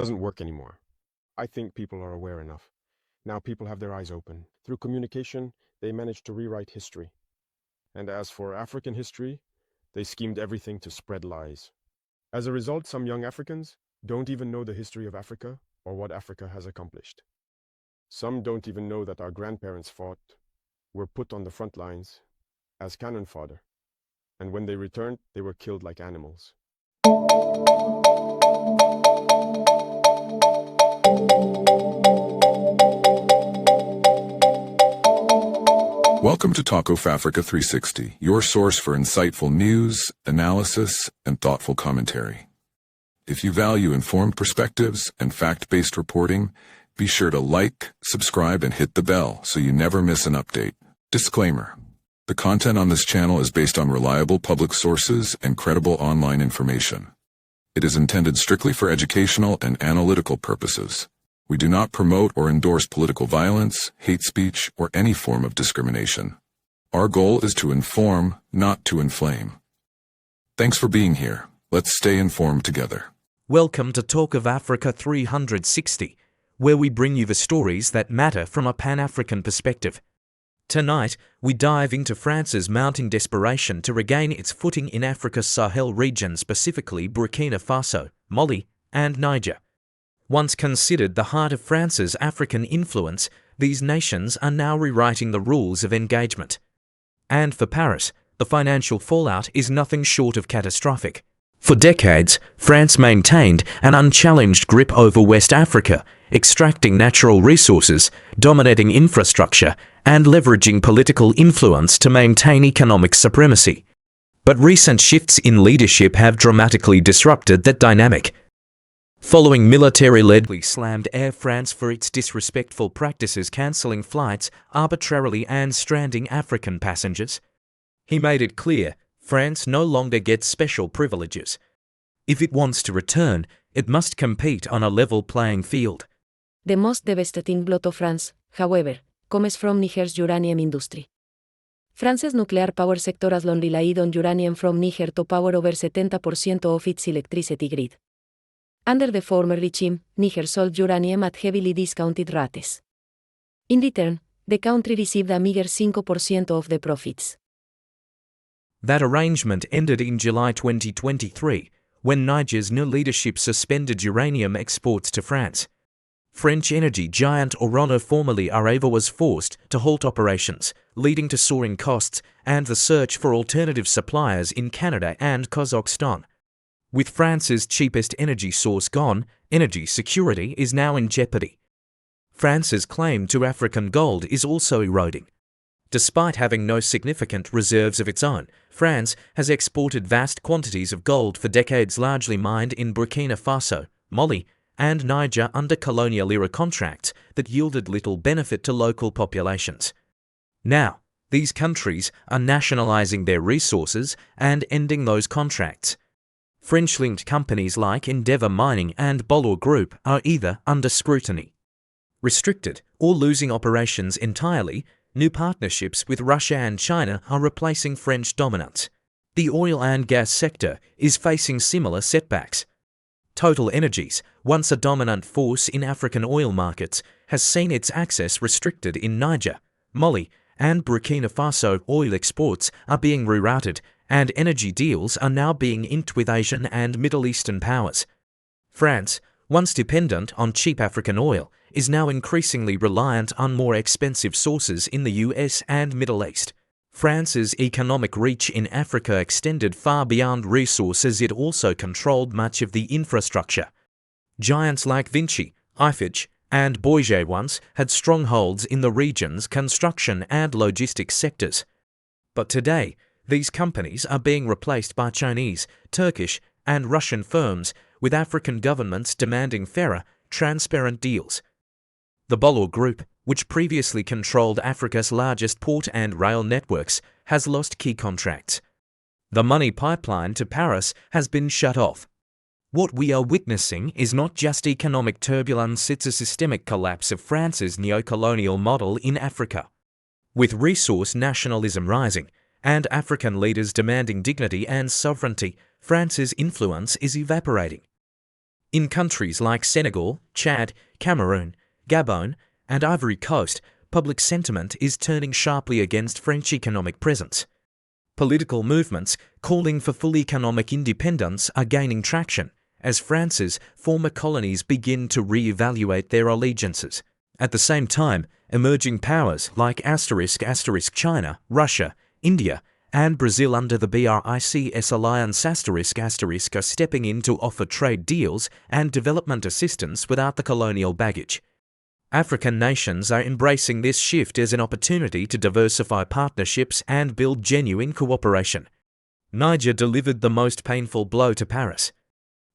Doesn't work anymore. I think people are aware enough. Now people have their eyes open. Through communication, they managed to rewrite history. And as for African history, they schemed everything to spread lies. As a result, some young Africans don't even know the history of Africa or what Africa has accomplished. Some don't even know that our grandparents fought, were put on the front lines as cannon fodder, and when they returned, they were killed like animals. Welcome to Talk of Africa 360, your source for insightful news, analysis, and thoughtful commentary. If you value informed perspectives and fact-based reporting, be sure to like, subscribe, and hit the bell so you never miss an update. Disclaimer: the content on this channel is based on reliable public sources and credible online information. It is intended strictly for educational and analytical purposes. We do not promote or endorse political violence, hate speech, or any form of discrimination. Our goal is to inform, not to inflame. Thanks for being here. Let's stay informed together. Welcome to Talk of Africa 360, where we bring you the stories that matter from a Pan-African perspective. Tonight, we dive into France's mounting desperation to regain its footing in Africa's Sahel region, specifically Burkina Faso, Mali, and Niger. Once considered the heart of France's African influence, these nations are now rewriting the rules of engagement. And for Paris, the financial fallout is nothing short of catastrophic. For decades, France maintained an unchallenged grip over West Africa, extracting natural resources, dominating infrastructure, and leveraging political influence to maintain economic supremacy. But recent shifts in leadership have dramatically disrupted that dynamic. Following military-led slammed Air France for its disrespectful practices, cancelling flights arbitrarily and stranding African passengers, he made it clear France no longer gets special privileges. If it wants to return, it must compete on a level playing field. The most devastating blow to France, however, comes from Niger's uranium industry. France's nuclear power sector has long relied on uranium from Niger to power over 70% of its electricity grid. Under the former regime, Niger sold uranium at heavily discounted rates. In return, the country received a meager 5% of the profits. That arrangement ended in July 2023, when Niger's new leadership suspended uranium exports to France. French energy giant Orano, formerly Areva, was forced to halt operations, leading to soaring costs and the search for alternative suppliers in Canada and Kazakhstan. With France's cheapest energy source gone, energy security is now in jeopardy. France's claim to African gold is also eroding. Despite having no significant reserves of its own, France has exported vast quantities of gold for decades, largely mined in Burkina Faso, Mali, and Niger under colonial-era contracts that yielded little benefit to local populations. Now, these countries are nationalizing their resources and ending those contracts. French-linked companies like Endeavour Mining and Bolor Group are either under scrutiny, restricted, or losing operations entirely. New partnerships with Russia and China are replacing French dominance. The oil and gas sector is facing similar setbacks. Total Energies, once a dominant force in African oil markets, has seen its access restricted in Niger, Mali, and Burkina Faso. Oil exports are being rerouted, and energy deals are now being inked with Asian and Middle Eastern powers. France, once dependent on cheap African oil, is now increasingly reliant on more expensive sources in the US and Middle East. France's economic reach in Africa extended far beyond resources. It also controlled much of the infrastructure. Giants like Vinci, Eiffage, and Bouygues once had strongholds in the region's construction and logistics sectors. But today, these companies are being replaced by Chinese, Turkish, and Russian firms, with African governments demanding fairer, transparent deals. The Bolor Group, which previously controlled Africa's largest port and rail networks, has lost key contracts. The money pipeline to Paris has been shut off. What we are witnessing is not just economic turbulence, it's a systemic collapse of France's neo-colonial model in Africa. With resource nationalism rising, and African leaders demanding dignity and sovereignty, France's influence is evaporating. In countries like Senegal, Chad, Cameroon, Gabon, and Ivory Coast, public sentiment is turning sharply against French economic presence. Political movements calling for full economic independence are gaining traction as France's former colonies begin to re-evaluate their allegiances. At the same time, emerging powers like China, Russia, India, and Brazil under the BRICS alliance are stepping in to offer trade deals and development assistance without the colonial baggage. African nations are embracing this shift as an opportunity to diversify partnerships and build genuine cooperation. Niger delivered the most painful blow to Paris.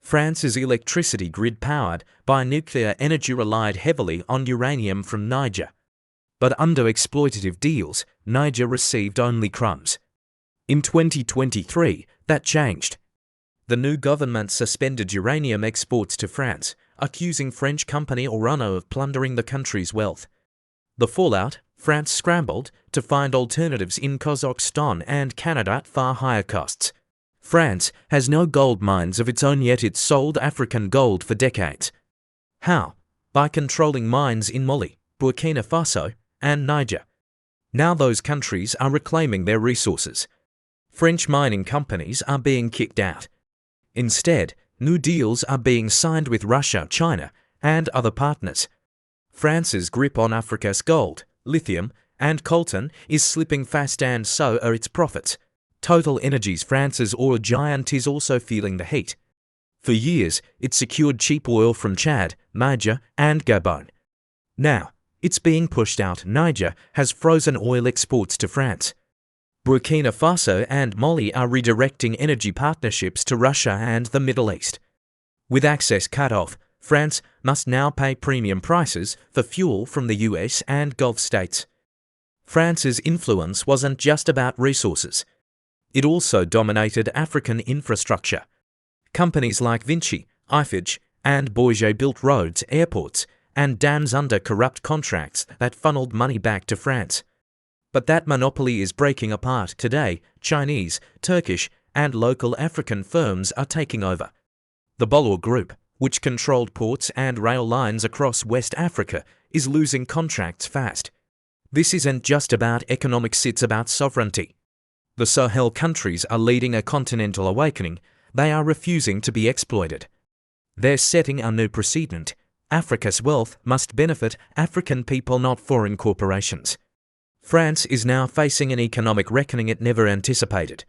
France's electricity grid powered by nuclear energy relied heavily on uranium from Niger. But under exploitative deals, Niger received only crumbs. In 2023, that changed. The new government suspended uranium exports to France, accusing French company Orano of plundering the country's wealth. The fallout, France scrambled to find alternatives in Kazakhstan and Canada at far higher costs. France has no gold mines of its own, yet it sold African gold for decades. How? By controlling mines in Mali, Burkina Faso, and Niger. Now those countries are reclaiming their resources. French mining companies are being kicked out. Instead, new deals are being signed with Russia, China, and other partners. France's grip on Africa's gold, lithium, and coltan is slipping fast, and so are its profits. Total Energies, France's oil giant, is also feeling the heat. For years, it secured cheap oil from Chad, Niger, and Gabon. Now, it's being pushed out. Niger has frozen oil exports to France. Burkina Faso and Mali are redirecting energy partnerships to Russia and the Middle East. With access cut off, France must now pay premium prices for fuel from the US and Gulf states. France's influence wasn't just about resources. It also dominated African infrastructure. Companies like Vinci, Eiffage, and Bourget built roads, airports, and dams under corrupt contracts that funneled money back to France. But that monopoly is breaking apart. Today, Chinese, Turkish, and local African firms are taking over. The Bollor Group, which controlled ports and rail lines across West Africa, is losing contracts fast. This isn't just about economics, it's about sovereignty. The Sahel countries are leading a continental awakening. They are refusing to be exploited. They're setting a new precedent. Africa's wealth must benefit African people, not foreign corporations. France is now facing an economic reckoning it never anticipated.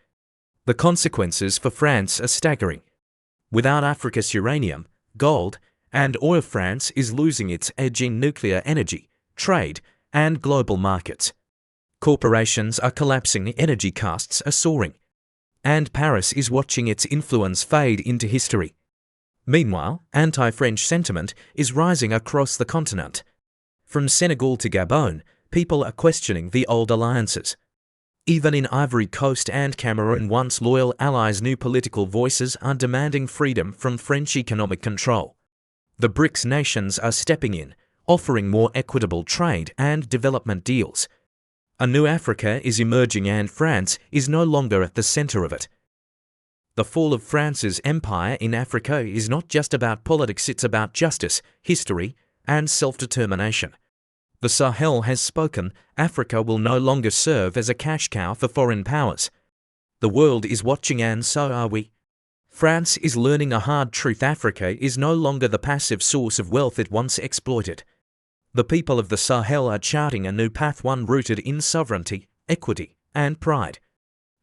The consequences for France are staggering. Without Africa's uranium, gold, and oil, France is losing its edge in nuclear energy, trade, and global markets. Corporations are collapsing, energy costs are soaring, and Paris is watching its influence fade into history. Meanwhile, anti-French sentiment is rising across the continent. From Senegal to Gabon, people are questioning the old alliances. Even in Ivory Coast and Cameroon, once loyal allies, new political voices are demanding freedom from French economic control. The BRICS nations are stepping in, offering more equitable trade and development deals. A new Africa is emerging, and France is no longer at the center of it. The fall of France's empire in Africa is not just about politics, it's about justice, history, and self-determination. The Sahel has spoken. Africa will no longer serve as a cash cow for foreign powers. The world is watching, and so are we. France is learning a hard truth. Africa is no longer the passive source of wealth it once exploited. The people of the Sahel are charting a new path, one rooted in sovereignty, equity, and pride.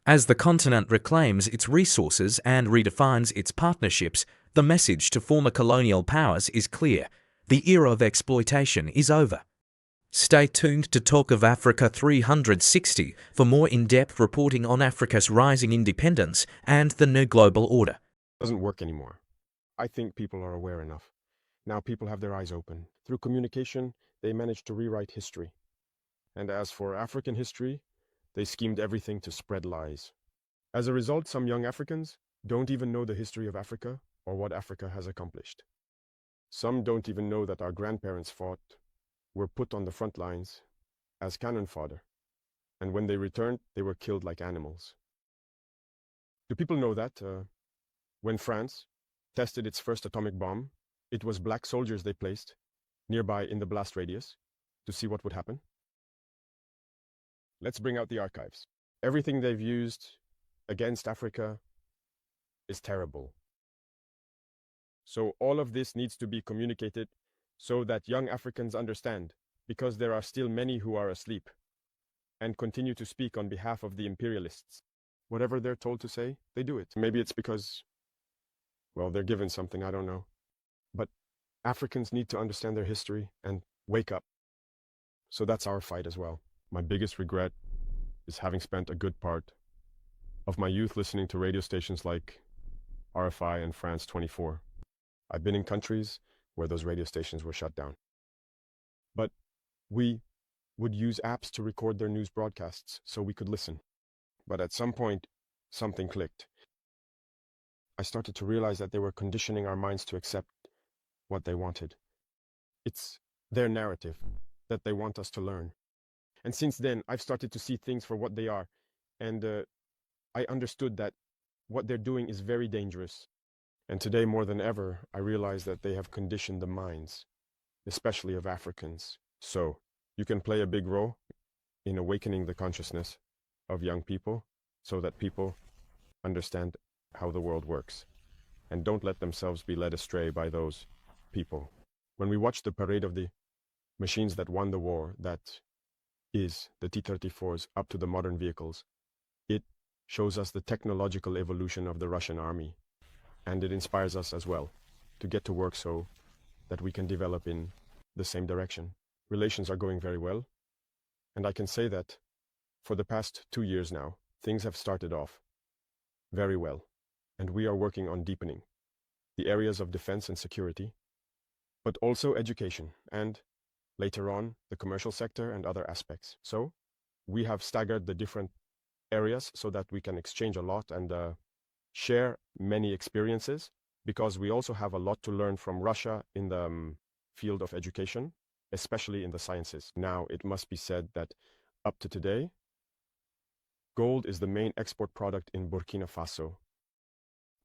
As the continent reclaims its resources and redefines its partnerships, the message to former colonial powers is clear: the era of exploitation is over. Stay tuned to Talk of Africa 360 for more in-depth reporting on Africa's rising independence and the new global order. It doesn't work anymore. I think people are aware enough. Now people have their eyes open. Through communication, they managed to rewrite history. And as for African history, they schemed everything to spread lies. As a result, some young Africans don't even know the history of Africa or what Africa has accomplished. Some don't even know that our grandparents fought, were put on the front lines as cannon fodder, and when they returned, they were killed like animals. Do people know that when France tested its first atomic bomb, it was black soldiers they placed nearby in the blast radius to see what would happen. Let's bring out the archives. Everything they've used against Africa is terrible. So all of this needs to be communicated so that young Africans understand, because there are still many who are asleep and continue to speak on behalf of the imperialists. Whatever they're told to say, they do it. Maybe it's because, well, they're given something, I don't know. But Africans need to understand their history and wake up. So that's our fight as well. My biggest regret is having spent a good part of my youth listening to radio stations like RFI and France 24. I've been in countries where those radio stations were shut down. But we would use apps to record their news broadcasts so we could listen. But at some point, something clicked. I started to realize that they were conditioning our minds to accept what they wanted. It's their narrative that they want us to learn. And since then, I've started to see things for what they are. And I understood that what they're doing is very dangerous. And today, more than ever, I realize that they have conditioned the minds, especially of Africans. So you can play a big role in awakening the consciousness of young people so that people understand how the world works and don't let themselves be led astray by those people. When we watch the parade of the machines that won the war, that is the T-34s up to the modern vehicles, it shows us the technological evolution of the Russian army. And it inspires us as well to get to work so that we can develop in the same direction. Relations are going very well. And I can say that for the past 2 years now, things have started off very well. And we are working on deepening the areas of defense and security, but also education and later on the commercial sector and other aspects. So we have staggered the different areas so that we can exchange a lot and share many experiences, because we also have a lot to learn from Russia in the field of education, especially in the sciences. Now, it must be said that up to today, gold is the main export product in Burkina Faso.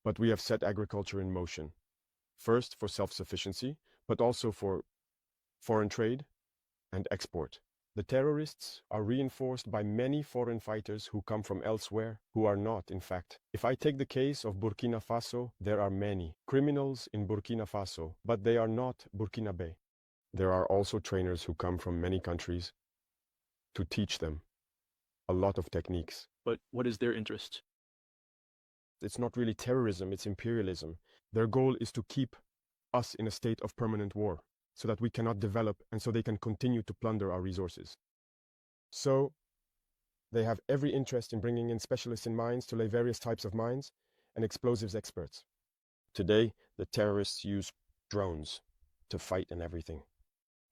But we have set agriculture in motion, first for self-sufficiency, but also for foreign trade and export. The terrorists are reinforced by many foreign fighters who come from elsewhere, who are not, in fact. If I take the case of Burkina Faso, there are many criminals in Burkina Faso, but they are not Burkinabe. There are also trainers who come from many countries to teach them a lot of techniques. But what is their interest? It's not really terrorism, it's imperialism. Their goal is to keep us in a state of permanent war, so that we cannot develop and so they can continue to plunder our resources. So they have every interest in bringing in specialists in mines to lay various types of mines and explosives experts. Today, the terrorists use drones to fight and everything.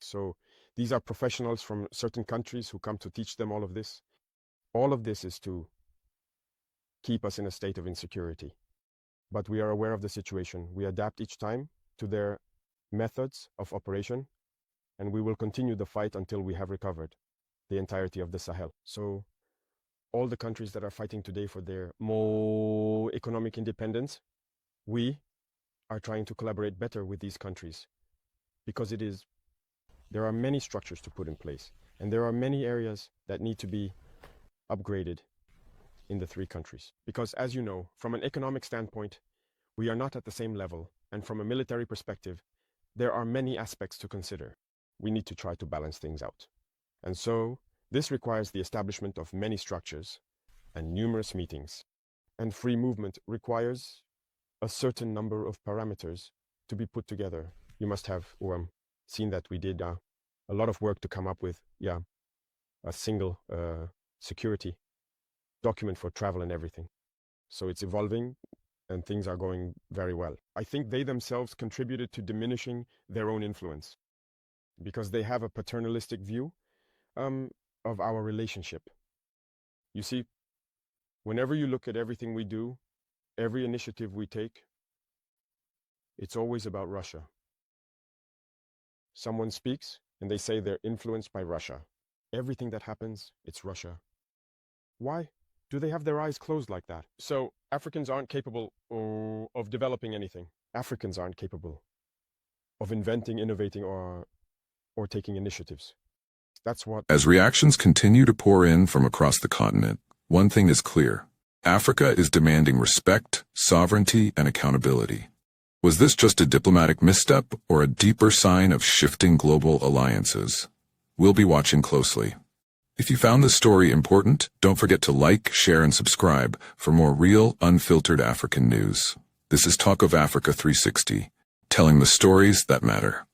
So these are professionals from certain countries who come to teach them all of this. All of this is to keep us in a state of insecurity. But we are aware of the situation. We adapt each time to their methods of operation, and we will continue the fight until we have recovered the entirety of the Sahel. So all the countries that are fighting today for their more economic independence, we are trying to collaborate better with these countries, because there are many structures to put in place, and there are many areas that need to be upgraded in the 3 countries. Because as you know, from an economic standpoint, we are not at the same level, and from a military perspective, there are many aspects to consider. We need to try to balance things out. And so, this requires the establishment of many structures and numerous meetings. And free movement requires a certain number of parameters to be put together. You must have seen that we did a lot of work to come up with a single security document for travel and everything. So it's evolving, and things are going very well. I think they themselves contributed to diminishing their own influence, because they have a paternalistic view of our relationship. You see, whenever you look at everything we do, every initiative we take, it's always about Russia. Someone speaks, and they say they're influenced by Russia. Everything that happens, it's Russia. Why do they have their eyes closed like that? So Africans aren't capable of developing anything. Africans aren't capable of inventing, innovating, or taking initiatives. That's what As reactions continue to pour in from across the continent, one thing is clear. Africa is demanding respect, sovereignty, and accountability. Was this just a diplomatic misstep or a deeper sign of shifting global alliances? We'll be watching closely. If you found this story important, don't forget to like, share, and subscribe for more real, unfiltered African news. This is Talk of Africa 360, telling the stories that matter.